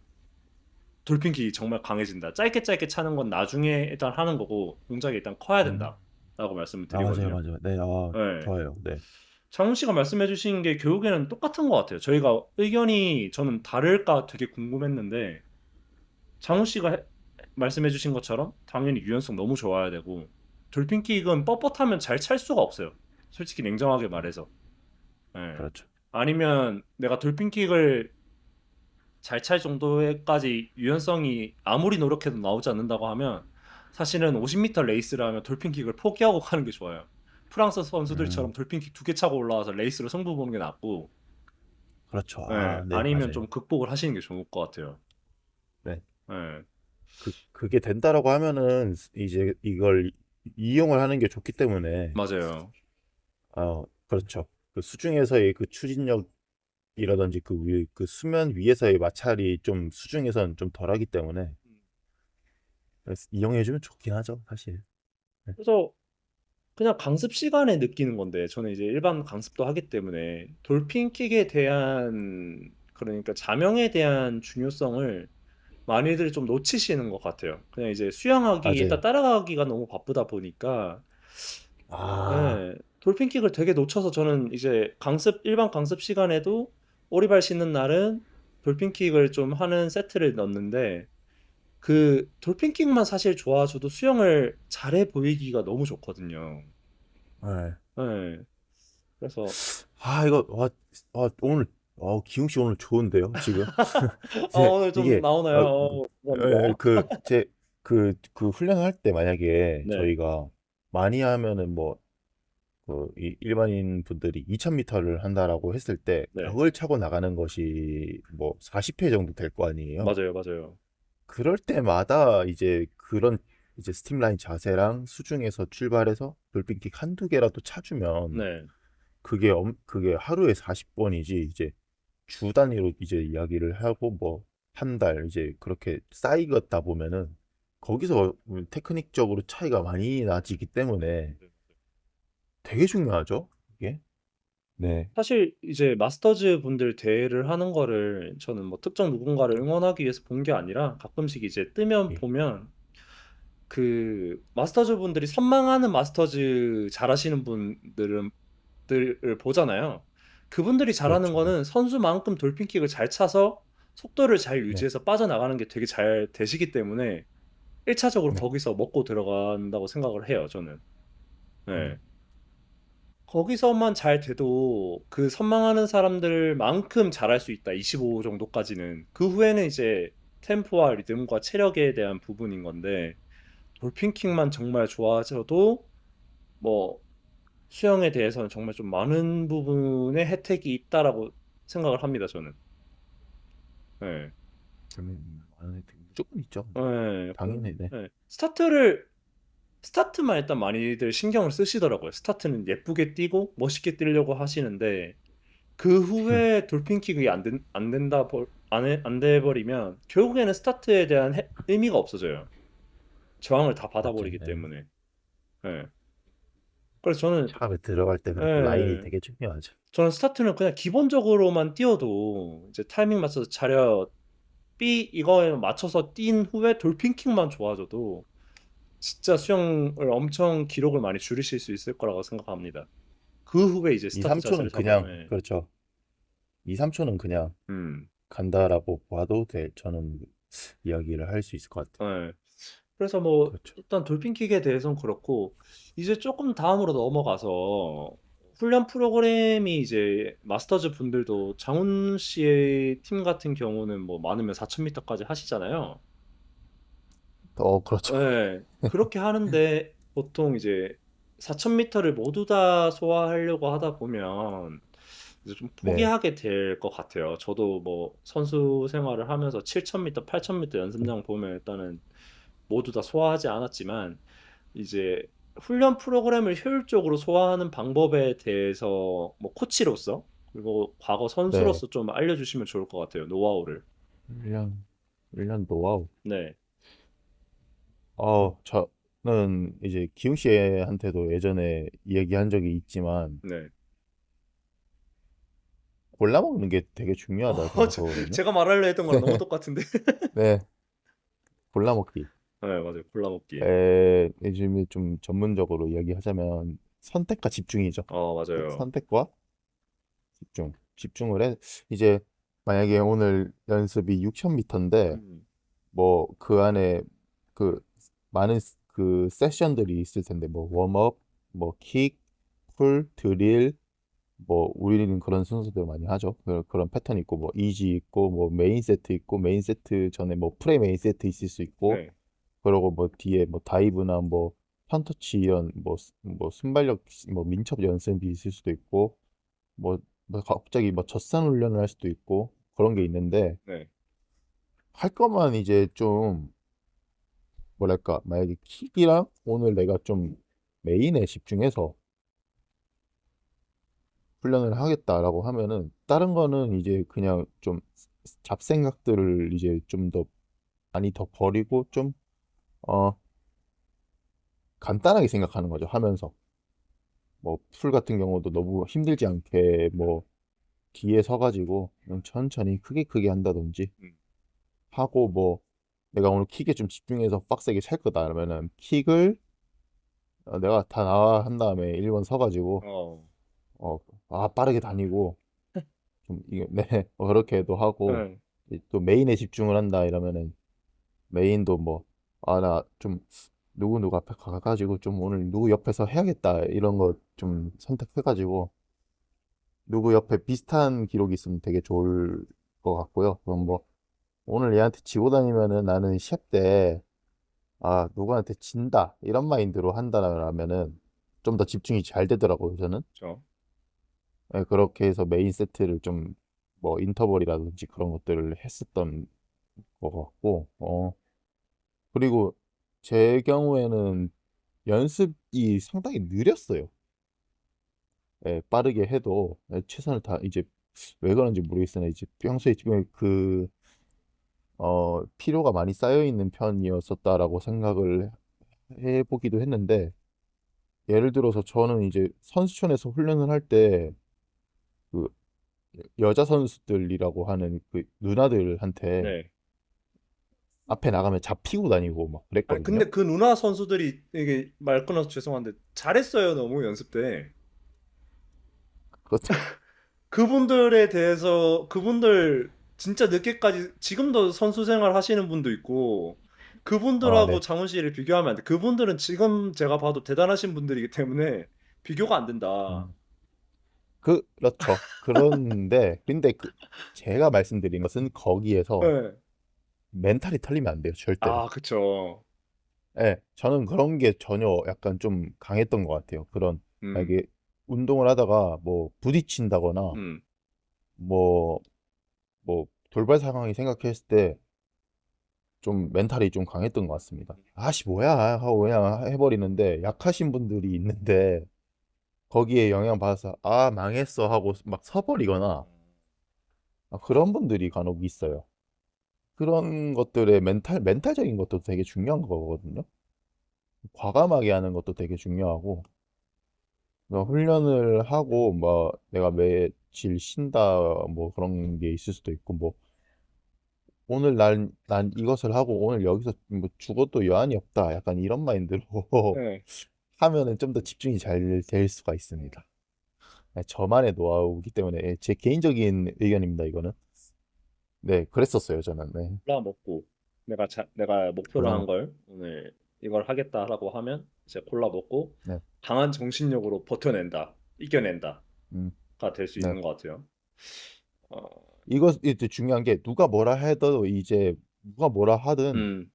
돌핀킥이 정말 강해진다. 짧게 짧게 차는 건 나중에 일단 하는 거고 동작이 일단 커야 음. 된다라고 말씀을 맞아요, 드리거든요. 맞아요. 네, 네. 좋아요. 네. 장훈 씨가 말씀해 주신 게 결국에는 똑같은 것 같아요. 저희가 의견이 저는 다를까 되게 궁금했는데 장훈 씨가 말씀해 주신 것처럼 당연히 유연성 너무 좋아야 되고 돌핀킥은 뻣뻣하면 잘 찰 수가 없어요. 솔직히 냉정하게 말해서. 예. 그렇죠. 아니면 내가 돌핀킥을 잘 찰 정도까지 유연성이 아무리 노력해도 나오지 않는다고 하면 사실은 50m 레이스를 하면 돌핀킥을 포기하고 가는 게 좋아요. 프랑스 선수들처럼 음, 돌핀킥 2개 차고 올라와서 레이스로 승부 보는 게 낫고 그렇죠. 예, 네, 아니면 좀 맞아요. 극복을 하시는 게 좋을 것 같아요. 네. 예, 그게 된다라고 하면은 이제 이걸 이용을 하는 게 좋기 때문에, 맞아요. 그렇죠. 그 수중에서의 그 추진력이라든지 그 수면 위에서의 마찰이 좀 수중에서는 좀 덜하기 때문에 그래서 이용해주면 좋긴 하죠, 사실. 네. 그래서 그냥 강습 시간에 느끼는 건데 저는 이제 일반 강습도 하기 때문에 돌핀킥에 대한 그러니까 자명에 대한 중요성을 많이들 좀 놓치시는 것 같아요. 그냥 이제 수영하기 일단 맞아요. 따라가기가 너무 바쁘다 보니까 아, 예, 돌핀킥을 되게 놓쳐서 저는 이제 일반 강습 시간에도 오리발 신는 날은 돌핀킥을 좀 하는 세트를 넣는데 그 돌핀킥만 사실 좋아져도 수영을 잘해 보이기가 너무 좋거든요. 네. 예. 그래서 이거 오늘 기웅 씨 오늘 좋은데요, 지금? 오늘 좀 이게 나오나요? 감사합니다. 그 훈련할 때 만약에 네, 저희가 많이 하면은 뭐 이 일반인 분들이 2000m를 한다라고 했을 때 네, 벽을 차고 나가는 것이 뭐 40회 정도 될 거 아니에요. 맞아요, 맞아요. 그럴 때마다 이제 그런 이제 스팀라인 자세랑 수중에서 출발해서 돌핀킥 한두 개라도 차주면 네, 그게 하루에 40번이지 이제 주 단위로 이제 이야기를 하고 뭐 한 달 이제 그렇게 쌓이겠다 보면은 거기서 테크닉적으로 차이가 많이 나지기 때문에 되게 중요하죠, 이게. 네. 사실 이제 마스터즈 분들 대회를 하는 거를 저는 뭐 특정 누군가를 응원하기 위해서 본 게 아니라 가끔씩 이제 뜨면 예. 보면 그 마스터즈 분들이 선망하는 마스터즈 잘하시는 분들은 들을 보잖아요. 그분들이 잘하는 그렇죠. 네. 거는 선수만큼 돌핀킥을 잘 차서 속도를 잘 네. 유지해서 빠져나가는 게 되게 잘 되시기 때문에 1차적으로 네. 거기서 먹고 들어간다고 생각을 해요, 저는. 네. 음. 거기서만 잘 돼도 그 선망하는 사람들만큼 잘할 수 있다. 25 정도까지는. 그 후에는 이제 템포와 리듬과 체력에 대한 부분인 건데 돌핀킥만 정말 좋아져도 뭐 수영에 대해서는 정말 좀 많은 부분의 혜택이 있다라고 생각을 합니다, 저는. 네. 무조건 있죠. 네. 당연히. 네. 네. 스타트만 일단 많이들 신경을 쓰시더라고요. 스타트는 예쁘게 뛰고 멋있게 뛰려고 하시는데 그 후에 돌핀킥이 안 된다 안 돼버리면 결국에는 스타트에 대한 의미가 없어져요. 저항을 다 맞죠. 받아버리기 네. 때문에. 네. 그래서 저는 처음에 들어갈 때 그렇게 라인이 예, 되게 중요하죠. 저는 스타트는 그냥 기본적으로만 뛰어도 이제 타이밍 맞춰서 차렷 B 이거에 맞춰서 뛴 후에 돌핀킥만 좋아져도 진짜 수영을 엄청 기록을 많이 줄이실 수 있을 거라고 생각합니다. 그 후에 이제 2, 스타트 자세를 3초는 잡아요. 그냥 예. 그렇죠. 2, 3초는 그냥 음. 간다라고 봐도 저는 이야기를 할 수 있을 것 같아요. 네. 그래서 뭐 그렇죠. 일단 돌핀킥에 대해서는 그렇고 이제 조금 다음으로 넘어가서 훈련 프로그램이 이제 마스터즈 분들도 장훈 씨의 팀 같은 경우는 뭐 많으면 4,000m까지 하시잖아요. 그렇죠. 네. 그렇게 하는데 보통 이제 4,000m를 모두 다 소화하려고 하다 보면 이제 좀 네. 포기하게 될 것 같아요. 저도 뭐 선수 생활을 하면서 7,000m, 8,000m 연습량 보면 일단은 모두 다 소화하지 않았지만 이제 훈련 프로그램을 효율적으로 소화하는 방법에 대해서 뭐 코치로서 그리고 과거 네. 선수로서 좀 알려주시면 좋을 것 같아요. 노하우를. 1년, 1년 노하우. 네, 저는 이제 기웅 씨한테도 예전에 얘기한 적이 있지만 네. 골라 먹는 게 되게 중요하다 생각하거든요. 제가 말하려 했던 거랑 너무 똑같은데. 네, 골라 먹기. 네, 맞아요. 골라먹기. 요즘에 좀 전문적으로 이야기하자면 선택과 집중이죠. 맞아요. 선택과 집중. 집중을 해. 이제 만약에 오늘 연습이 6,000m인데 음, 뭐 그 안에 그 많은 그 세션들이 있을 텐데 뭐 웜업, 뭐 킥, 풀, 드릴 뭐 우리는 그런 순서대로 많이 하죠. 그런 패턴 있고 뭐 이지 있고 뭐 메인 세트 있고 메인 세트 전에 뭐 프레 메인 세트 있을 수 있고 네, 그러고 뭐 뒤에 뭐 다이브나 뭐 펀터치 이런 뭐 순발력 뭐 민첩 연습이 있을 수도 있고 뭐, 뭐 갑자기 뭐 젖산 훈련을 할 수도 있고 그런 게 있는데 네, 할 거면 이제 좀 뭐랄까 만약에 킥이랑 오늘 내가 좀 메인에 집중해서 훈련을 하겠다라고 하면은 다른 거는 이제 그냥 좀 잡생각들을 이제 좀 더 많이 더 버리고 좀 어 간단하게 생각하는 거죠 하면서 뭐 풀 같은 경우도 너무 힘들지 않게 뭐 뒤에 서가지고 그냥 천천히 크게 한다든지 음, 하고 뭐 내가 오늘 킥에 좀 집중해서 빡세게 찰 거다 그러면은 킥을 내가 다 나와 한 다음에 1번 서가지고 어, 빠르게 다니고 좀 이게 네 그렇게도 하고 네, 이제 또 메인에 집중을 한다 이러면은 메인도 뭐 나 좀 누구 앞에 가가지고 좀 오늘 누구 옆에서 해야겠다 이런 거 좀 선택해가지고 누구 옆에 비슷한 기록이 있으면 되게 좋을 것 같고요. 그럼 뭐 오늘 얘한테 지고 다니면은 나는 시합 때 누구한테 진다 이런 마인드로 한다라면은 좀 더 집중이 잘 되더라고요 저는. 저, 예, 그렇게 해서 메인 세트를 좀 뭐 인터벌이라든지 그런 것들을 했었던 것 같고 그리고 제 경우에는 연습이 상당히 느렸어요. 예, 빠르게 해도 최선을 다 이제 왜 그런지 모르겠으나 이제 평소에 지금 필요가 많이 쌓여 있는 편이었었다라고 생각을 해보기도 했는데 예를 들어서 저는 이제 선수촌에서 훈련을 할 때 그 여자 선수들이라고 하는 그 누나들한테 네. 앞에 나가면 잡히고 다니고 막 아니, 그랬거든요. 근데 그 누나 선수들이 이게 말 끊어서 죄송한데 잘했어요, 너무 연습 때. 그것도 그분들에 대해서 그분들 진짜 늦게까지 지금도 선수 생활 하시는 분도 있고 그분들하고 네. 장훈 씨를 비교하면 안 돼. 그분들은 지금 제가 봐도 대단하신 분들이기 때문에 비교가 안 된다. 음. 그렇죠. 근데 제가 말씀드린 것은 거기에서 네. 멘탈이 털리면 안 돼요, 절대로. 아, 그쵸. 예, 저는 그런 게 전혀 약간 좀 강했던 것 같아요. 음, 만약에 운동을 하다가 뭐 부딪힌다거나 음, 뭐, 뭐 돌발 상황이 생각했을 때 좀 멘탈이 좀 강했던 것 같습니다. 아씨, 뭐야 하고 그냥 해버리는데 약하신 분들이 있는데 거기에 영향받아서 망했어 하고 막 서버리거나 그런 분들이 간혹 있어요. 그런 것들의 멘탈적인 것도 되게 중요한 거거든요. 과감하게 하는 것도 되게 중요하고, 훈련을 하고, 뭐, 내가 며칠 쉰다, 뭐, 그런 게 있을 수도 있고, 뭐, 오늘 난 이것을 하고, 오늘 여기서 뭐 죽어도 여한이 없다. 약간 이런 마인드로 네. 하면은 좀 더 집중이 잘 될 수가 있습니다. 저만의 노하우이기 때문에 제 개인적인 의견입니다, 이거는. 네, 그랬었어요, 저는. 네. 골라 먹고 내가 목표로 한 골라먹. 걸 오늘 이걸 하겠다라고 하면 이제 골라 먹고 네. 강한 정신력으로 버텨낸다, 이겨낸다가 음, 될 수 네. 있는 것 같아요. 어, 이거 이제 중요한 게 누가 뭐라 해도 이제 누가 뭐라 하든 음,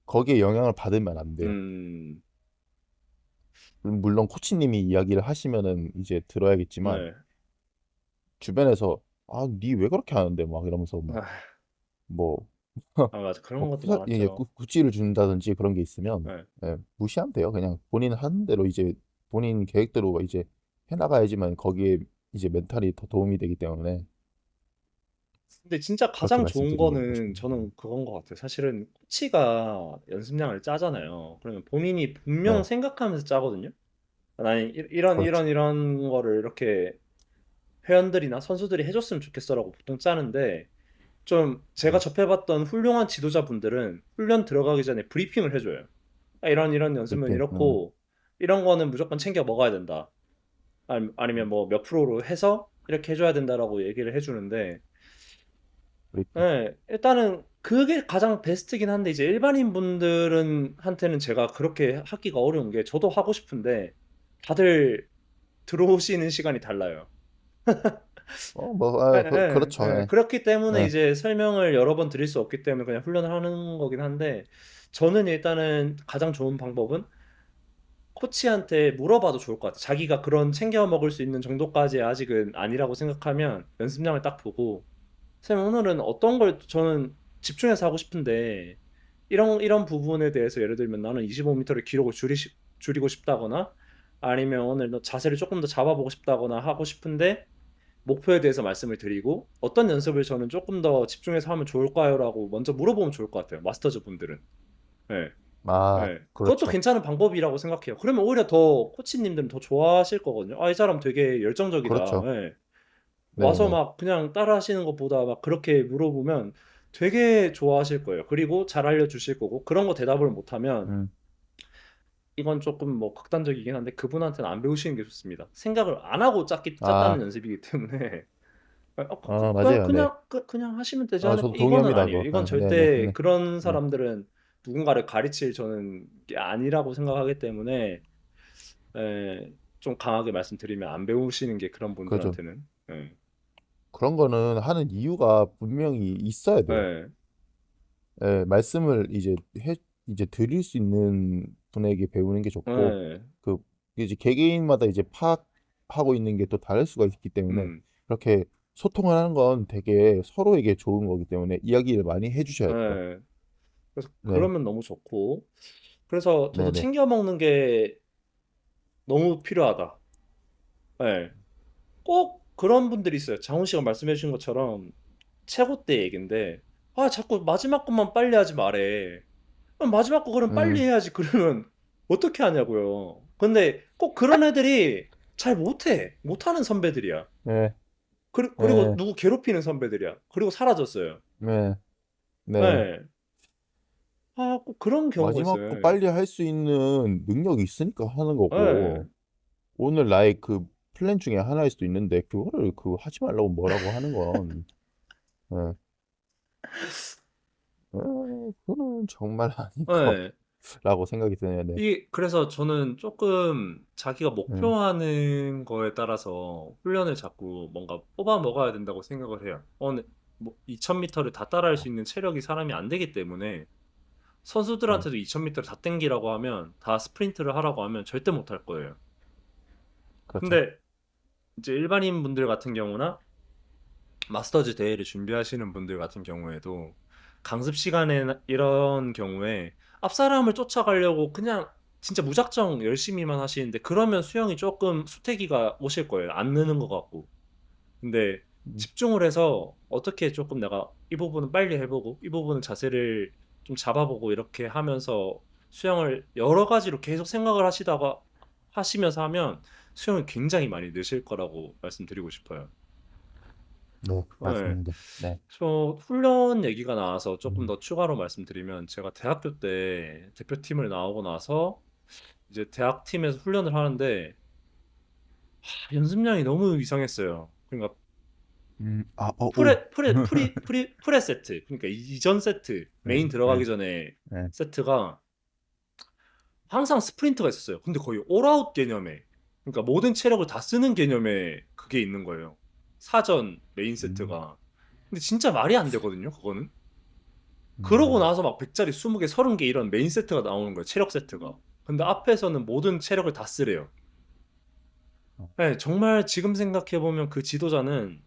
거기에 영향을 받으면 안 돼요. 음, 물론 코치님이 이야기를 하시면은 이제 들어야겠지만 네. 주변에서 아, 니 왜 그렇게 하는데 막 이러면서 아, 뭐 맞아. 그런 뭐 것도 이게 많았죠. 구찌를 준다든지 그런 게 있으면 네. 무시하면 돼요. 그냥 본인 하는 대로 이제 본인 계획대로 이제 해나가야지만 거기에 이제 멘탈이 더 도움이 되기 때문에 근데 진짜 그렇게 가장 좋은 말씀드리고 거는 싶네요. 저는 그건 것 같아요. 사실은 코치가 연습량을 짜잖아요. 그러면 본인이 분명 네, 생각하면서 짜거든요. 나는 이런 그렇죠. 이런 이런 거를 이렇게 회원들이나 선수들이 해줬으면 좋겠어라고 보통 짜는데 좀 제가 네, 접해봤던 훌륭한 지도자분들은 훈련 들어가기 전에 브리핑을 해줘요. 아, 이런 연습은 브리핑. 이렇고 이런 거는 무조건 챙겨 먹어야 된다. 아니면 뭐 몇 프로로 해서 이렇게 해줘야 된다라고 얘기를 해주는데 브리핑. 네, 일단은 그게 가장 베스트긴 한데 이제 일반인 분들은 한테는 제가 그렇게 하기가 어려운 게 저도 하고 싶은데 다들 들어오시는 시간이 달라요. 뭐, 예, 그렇죠. 예, 예. 예. 그렇기 때문에 네, 이제 설명을 여러 번 드릴 수 없기 때문에 그냥 훈련을 하는 거긴 한데 저는 일단은 가장 좋은 방법은 코치한테 물어봐도 좋을 것 같아요. 자기가 그런 챙겨 먹을 수 있는 정도까지 아직은 아니라고 생각하면 연습량을 딱 보고 선생님 오늘은 어떤 걸 저는 집중해서 하고 싶은데 이런 부분에 대해서 예를 들면 나는 25m를 기록을 줄이고 싶다거나 아니면 오늘 너 자세를 조금 더 잡아보고 싶다거나 하고 싶은데 목표에 대해서 말씀을 드리고 어떤 연습을 저는 조금 더 집중해서 하면 좋을까요?라고 먼저 물어보면 좋을 것 같아요. 마스터즈 분들은. 네. 네. 그것도 그렇죠. 괜찮은 방법이라고 생각해요. 그러면 오히려 더 코치님들은 더 좋아하실 거거든요. 아, 이 사람 되게 열정적이다. 그렇죠. 네. 와서 네네. 막 그냥 따라 하시는 것보다 막 그렇게 물어보면 되게 좋아하실 거예요. 그리고 잘 알려주실 거고 그런 거 대답을 못하면 음, 이건 조금 뭐 극단적이긴 한데 그분한테는 안 배우시는 게 좋습니다. 생각을 안 하고 짰다는 아, 연습이기 때문에 맞아요. 네. 그냥 하시면 되지 않을까? 저도 이거는 동의합니다. 아니에요. 그거. 이건 네네. 절대 네. 그런 네. 사람들은 누군가를 가르칠 저는 게 아니라고 생각하기 때문에 좀 강하게 말씀드리면 안 배우시는 게 그런 그죠. 분들한테는 예, 그런 거는 하는 이유가 분명히 있어야 돼요. 예, 말씀을 이제 드릴 수 있는 분에게 배우는 게 좋고, 예, 그, 이제 개개인마다 이제 파악하고 있는 게 또 다를 수가 있기 때문에, 음, 그렇게 소통을 하는 건 되게 서로에게 좋은 거기 때문에 이야기를 많이 해주셔야 돼요. 예. 그래서 네, 그러면 너무 좋고 그래서 저도 네네. 챙겨 먹는 게 너무 필요하다. 예. 꼭 그런 분들이 있어요. 장훈 씨가 말씀해 주신 것처럼 최고 때 얘긴데 아 자꾸 마지막 것만 빨리 하지 말해. 그럼 마지막 거 그럼 빨리 음, 해야지. 그러면 어떻게 하냐고요. 근데 꼭 그런 애들이 잘 못해. 못하는 선배들이야. 네, 그리고 네, 누구 괴롭히는 선배들이야. 그리고 사라졌어요. 네, 네. 네. 아, 꼭 그런 경우가 마지막 거 있어요. 빨리 할 수 있는 능력이 있으니까 하는 네. 거고, 오늘 나의 그 플랜 중에 하나일 수도 있는데, 그거를 하지 말라고 뭐라고 하는 건, 네. 그거는 정말 아닌 네. 거라고 생각이 드네요. 네. 그래서 저는 조금 자기가 음, 목표하는 거에 따라서 훈련을 자꾸 뭔가 뽑아 먹어야 된다고 생각을 해요. 네. 뭐 2000m를 다 따라할 수 있는 체력이 사람이 안 되기 때문에 음, 선수들한테도 2000m를 다 땡기라고 하면 다 스프린트를 하라고 하면 절대 못 할 거예요. 그렇죠. 근데 이제 일반인 분들 같은 경우나 마스터즈 대회를 준비하시는 분들 같은 경우에도 강습 시간에 이런 경우에 앞 사람을 쫓아가려고 그냥 진짜 무작정 열심히만 하시는데 그러면 수영이 조금 수태기가 오실 거예요. 안 느는 것 같고. 근데 음, 집중을 해서 어떻게 조금 내가 이 부분은 빨리 해보고 이 부분은 자세를 좀 잡아보고 이렇게 하면서 수영을 여러 가지로 계속 생각을 하시면서 하면 수영을 굉장히 많이 느실 거라고 말씀드리고 싶어요. 네, 네. 맞습니다. 네. 저 훈련 얘기가 나와서 조금 음, 더 추가로 말씀드리면 제가 대학교 때 대표팀을 나오고 나서 이제 대학팀에서 훈련을 하는데 연습량이 너무 이상했어요. 그러니까 프레 세트. 그러니까 이전 세트, 네, 메인 들어가기 네, 전에 네. 세트가 항상 스프린트가 있었어요. 근데 거의 올아웃 개념에, 그러니까 모든 체력을 다 쓰는 개념에 그게 있는 거예요. 사전 메인 음, 세트가. 근데 진짜 말이 안 되거든요, 그거는. 그러고 음, 나서 막 100짜리, 20개, 30개 이런 메인 세트가 나오는 거예요, 체력 세트가. 근데 앞에서는 모든 체력을 다 쓰래요. 어, 네, 정말 지금 생각해보면 그 지도자는,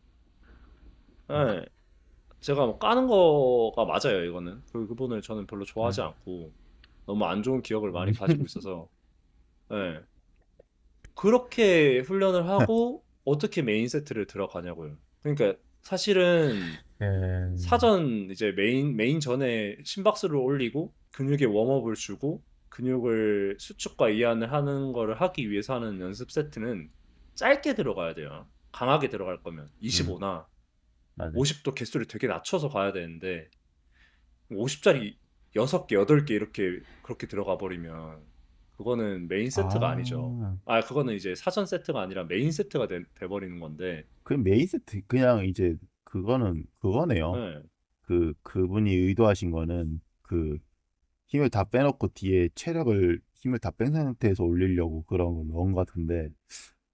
음, 네, 제가 뭐 까는 거가 맞아요, 이거는. 그분을 저는 별로 좋아하지 음, 않고, 너무 안 좋은 기억을 많이 음, 가지고 있어서, 네. 그렇게 훈련을 하고 어떻게 메인 세트를 들어가냐고요. 그러니까 사실은 예, 사전 이제 메인 전에 심박수를 올리고 근육에 웜업을 주고 근육을 수축과 이완을 하는 거를 하기 위해서 하는 연습 세트는 짧게 들어가야 돼요. 강하게 들어갈 거면 음, 25나 맞아요. 50도 개수를 되게 낮춰서 가야 되는데 50짜리 6개, 8개 이렇게 그렇게 들어가 버리면 그거는 메인 세트가 아니죠. 아, 아, 그거는 이제 사전 세트가 아니라 메인 세트가 버리는 건데. 그 메인 세트 그냥 이제 그거는 그거네요. 네, 그분이 의도하신 거는 그 힘을 다 빼놓고 뒤에 체력을 힘을 다 뺀 상태에서 올리려고 그런 걸 넣은 것 같은데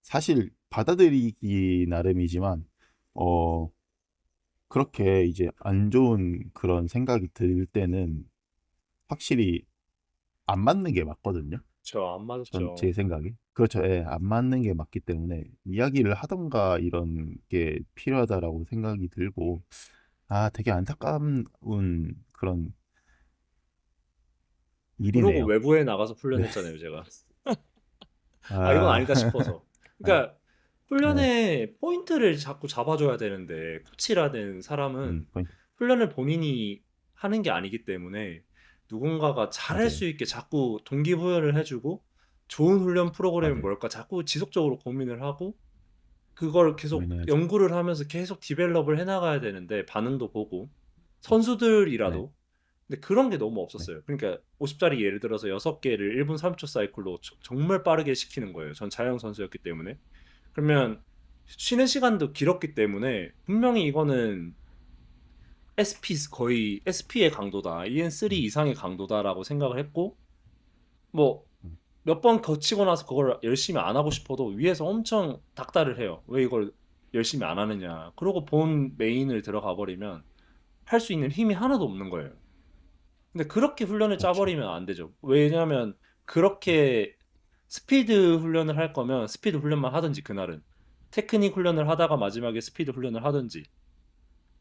사실 받아들이기 나름이지만 어 그렇게 이제 안 좋은 그런 생각이 들 때는 확실히 안 맞는 게 맞거든요. 저 안 전 제 맞았죠. 생각이 그렇죠. 예, 안 맞는 게 맞기 때문에 이야기를 하던가 이런 게 필요하다라고 생각이 들고 아 되게 안타까운 그런 그러고 일이네요. 외부에 나가서 네. 훈련했잖아요, 제가. 아, 이건 아, 아니다 싶어서. 그러니까 네. 훈련에 포인트를 자꾸 잡아줘야 되는데 코치라는 사람은 포인트. 훈련을 본인이 하는 게 아니기 때문에 누군가가 잘할 맞아요. 수 있게 자꾸 동기부여를 해주고 좋은 훈련 프로그램이 맞아요. 뭘까 자꾸 지속적으로 고민을 하고 그걸 계속 고민해야죠. 연구를 하면서 계속 디벨롭을 해나가야 되는데 반응도 보고 음, 네. 선수들이라도 근데 그런 게 너무 네. 없었어요. 그러니까 50짜리 예를 들어서 6개를 1분 30초 사이클로 정말 빠르게 시키는 거예요. 전 자영 선수였기 때문에. 그러면 쉬는 시간도 길었기 때문에 분명히 이거는 SP 거의 SP의 강도다. EN3 음, 이상의 강도다라고 생각을 했고 뭐 음, 몇 번 거치고 나서 그걸 열심히 안 하고 싶어도 위에서 엄청 닥달을 해요. 왜 이걸 열심히 안 하느냐. 그러고 본 메인을 들어가 버리면 할 수 있는 힘이 하나도 없는 거예요. 근데 그렇게 훈련을 그렇죠. 짜버리면 안 되죠. 왜냐하면 그렇게 스피드 훈련을 할 거면 스피드 훈련만 하든지 그날은 테크닉 훈련을 하다가 마지막에 스피드 훈련을 하든지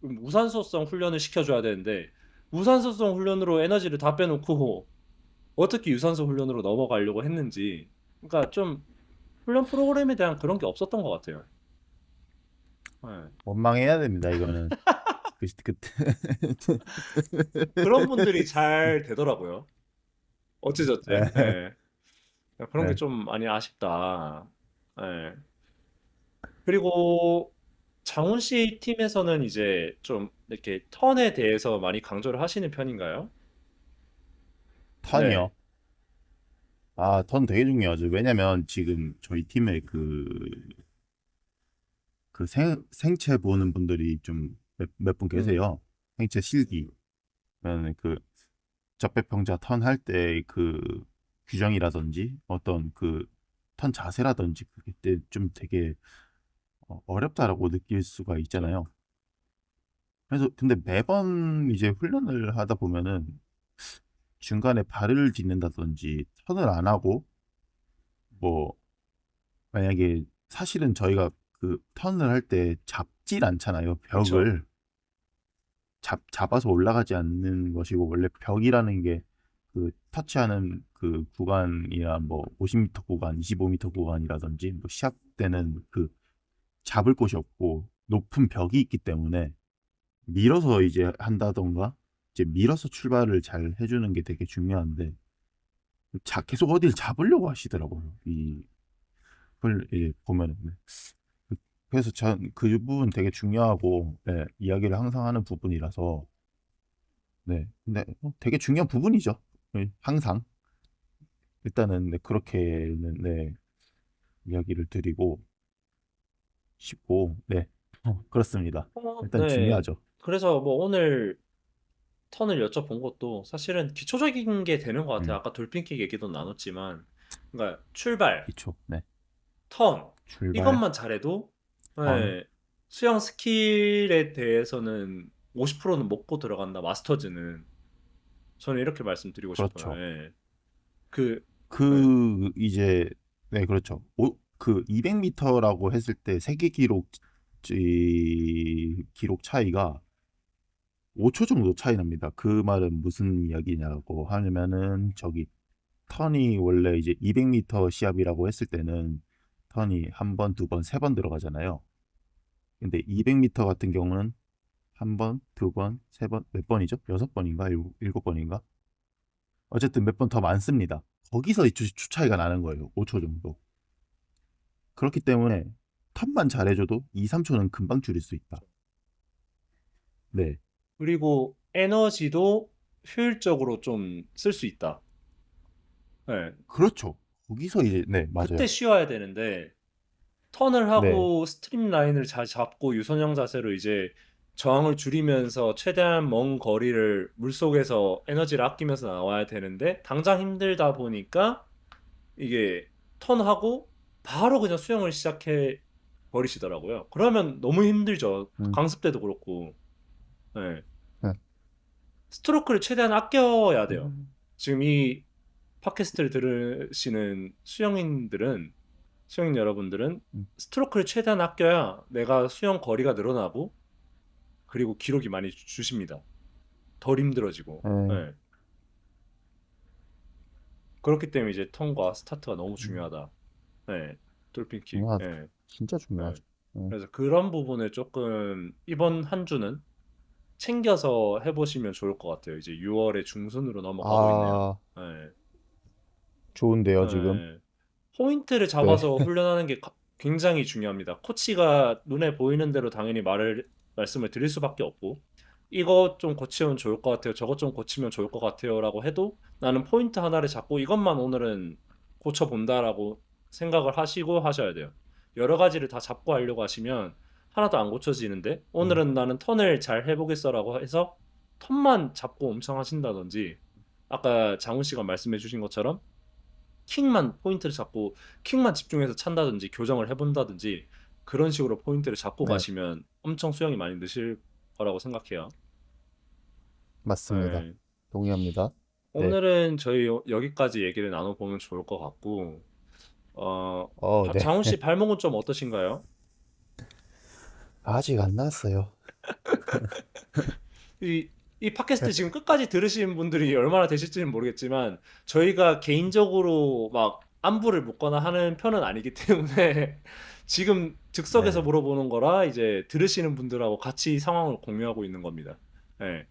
무산소성 훈련을 시켜줘야 되는데 무산소성 훈련으로 에너지를 다 빼놓고 어떻게 유산소 훈련으로 넘어가려고 했는지 그러니까 좀 훈련 프로그램에 대한 그런 게 없었던 것 같아요. 네. 원망해야 됩니다. 이거는 그 그런 분들이 잘 되더라고요. 어찌저찌. 네. 예. 그런 게 네. 좀 많이 아쉽다. 예. 그리고 장훈 씨 팀에서는 이제 좀 이렇게 턴에 대해서 많이 강조를 하시는 편인가요? 네. 턴이요. 아, 턴 되게 중요하죠. 왜냐면 지금 저희 팀에 그 생체 보는 분들이 좀 몇 분 음, 계세요. 생체 실기. 그러면 그 적배평자 턴 할 때 그 규정이라든지 어떤 그 턴 자세라든지 그게 좀 되게 어렵다라고 느낄 수가 그렇죠. 있잖아요. 그래서 근데 매번 이제 훈련을 하다 보면은 중간에 발을 딛는다든지 턴을 안 하고 뭐 만약에 사실은 저희가 그 턴을 할 때 잡질 않잖아요. 그렇죠. 벽을 잡아서 올라가지 않는 것이고 원래 벽이라는 게 그 터치하는 그 구간이나 뭐 50m 구간, 25m 구간이라든지 뭐 시합 때는 그 잡을 곳이 없고 높은 벽이 있기 때문에 밀어서 이제 한다던가 이제 밀어서 출발을 잘 해주는 게 되게 중요한데 계속 어딜 잡으려고 하시더라고요. 이걸 보면은 그래서 전 그 부분 되게 중요하고 네, 이야기를 항상 하는 부분이라서 네 근데 되게 중요한 부분이죠. 네, 항상 일단은 네, 그렇게는 네, 이야기를 드리고 싶고 네 그렇습니다. 일단 네. 중요하죠. 그래서 뭐 오늘 턴을 여쭤본 것도 사실은 기초적인 게 되는 것 같아요. 음, 아까 돌핀킥 얘기도 나눴지만, 그러니까 출발, 기초. 네. 턴 출발, 이것만 잘해도 턴. 네, 수영 스킬에 대해서는 50%는 먹고 들어간다. 마스터즈는 저는 이렇게 말씀드리고 싶어요. 그렇죠. 예. 그 네. 이제, 네, 그렇죠. 그 200m라고 했을 때 세계 기록 차이가 5초 정도 차이 납니다. 그 말은 무슨 이야기냐고 하면은 저기 턴이 원래 이제 200m 시합이라고 했을 때는 턴이 한 번, 두 번, 세 번 들어가잖아요. 근데 200m 같은 경우는 한 번, 두 번, 세 번, 몇 번이죠? 여섯 번인가? 일곱 번인가? 어쨌든 몇 번 더 많습니다. 거기서 이 차이가 나는 거예요. 5초 정도. 그렇기 때문에 턴만 잘해줘도 2, 3초는 금방 줄일 수 있다. 네. 그리고 에너지도 효율적으로 좀 쓸 수 있다. 네. 그렇죠. 거기서 이제, 네, 그때 맞아요. 쉬어야 되는데 턴을 네. 하고 스트림 라인을 잘 잡고 유선형 자세로 이제 저항을 줄이면서 최대한 먼 거리를 물속에서 에너지를 아끼면서 나와야 되는데 당장 힘들다 보니까 이게 턴하고 바로 그냥 수영을 시작해 버리시더라고요. 그러면 너무 힘들죠. 음, 강습 때도 그렇고. 네. 네. 스트로크를 최대한 아껴야 돼요. 음, 지금 이 팟캐스트를 들으시는 수영인 여러분들은 음, 스트로크를 최대한 아껴야 내가 수영 거리가 늘어나고 그리고 기록이 많이 주십니다. 덜 힘들어지고. 네. 네. 그렇기 때문에 이제 턴과 스타트가 너무 음, 중요하다. 네. 돌핀킥. 중요하죠. 네. 진짜 네. 중요하죠. 네. 그래서 그런 부분을 조금 이번 한 주는 챙겨서 해보시면 좋을 것 같아요. 이제 6월의 중순으로 넘어가고 있네요. 아, 네. 좋은데요, 지금. 네. 포인트를 네. 잡아서 훈련하는 게 굉장히 중요합니다. 코치가 눈에 보이는 대로 당연히 말씀을 드릴 수밖에 없고, 이것 좀 고치면 좋을 것 같아요. 저것 좀 고치면 좋을 것 같아요라고 해도 나는 포인트 하나를 잡고 이것만 오늘은 고쳐본다라고 생각을 하시고 하셔야 돼요. 여러 가지를 다 잡고 하려고 하시면 하나도 안 고쳐지는데 음, 오늘은 나는 턴을 잘 해보겠어라고 해서 턴만 잡고 엄청 하신다든지 아까 장훈 씨가 말씀해 주신 것처럼 킥만 포인트를 잡고 킥만 집중해서 찬다든지 교정을 해본다든지 그런 식으로 포인트를 잡고 네, 가시면 엄청 수영이 많이 느실 거라고 생각해요. 맞습니다. 네. 동의합니다. 네. 오늘은 저희 여기까지 얘기를 나눠보면 좋을 것 같고 네. 장훈 씨 발목은 좀 어떠신가요? 아직 안 나왔어요. 이 팟캐스트 지금 끝까지 들으신 분들이 얼마나 되실지는 모르겠지만 저희가 개인적으로 막 안부를 묻거나 하는 편은 아니기 때문에 지금 즉석에서 네. 물어보는 거라 이제 들으시는 분들하고 같이 상황을 공유하고 있는 겁니다. 네.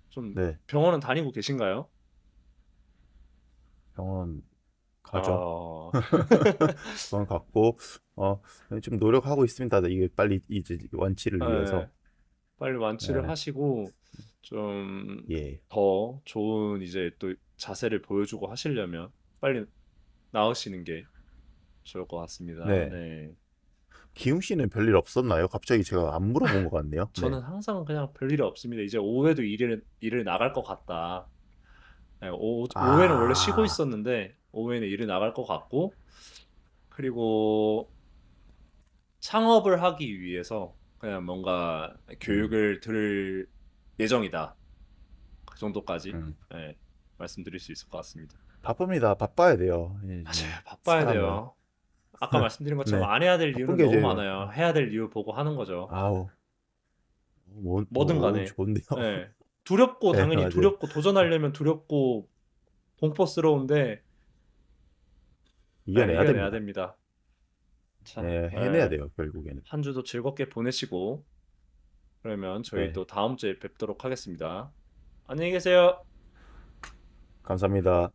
좀 네. 병원은 다니고 계신가요? 병원 가죠. 어, 병원 갔고, 어, 좀 노력하고 있습니다. 이게 빨리 이제 완치를 네. 위해서. 빨리 완치를 네. 하시고 좀 예. 더 좋은 이제 또 자세를 보여주고 하시려면 빨리 나으시는 게 좋을 것 같습니다. 네. 네. 기웅 씨는 별일 없었나요? 갑자기 제가 안 물어본 것 같네요. 네. 저는 항상 그냥 별일이 없습니다. 이제 오후에도 일을 나갈 것 같다. 네, 오후에는 원래 쉬고 아, 있었는데 오후에는 일을 나갈 것 같고 그리고 창업을 하기 위해서 그냥 뭔가 음, 교육을 들을 예정이다. 그 정도까지 음. 네, 말씀드릴 수 있을 것 같습니다. 바쁩니다. 바빠야 돼요. 이제 맞아요. 바빠야 사람은. 돼요. 아까 말씀드린 것처럼 네. 안 해야 될 바쁜 이유는 게 너무 제일, 많아요. 해야 될 이유 보고 하는 거죠. 아우, 뭐든 간에. 좋은데요. 네. 두렵고 네, 당연히 맞아요. 두렵고 도전하려면 두렵고 공포스러운데 네, 이겨내야 이겨내야 됩니다. 됩니다. 자, 네, 해내야 네, 돼요, 결국에는. 한 주도 즐겁게 보내시고 그러면 저희 네, 또 다음 주에 뵙도록 하겠습니다. 안녕히 계세요. 감사합니다.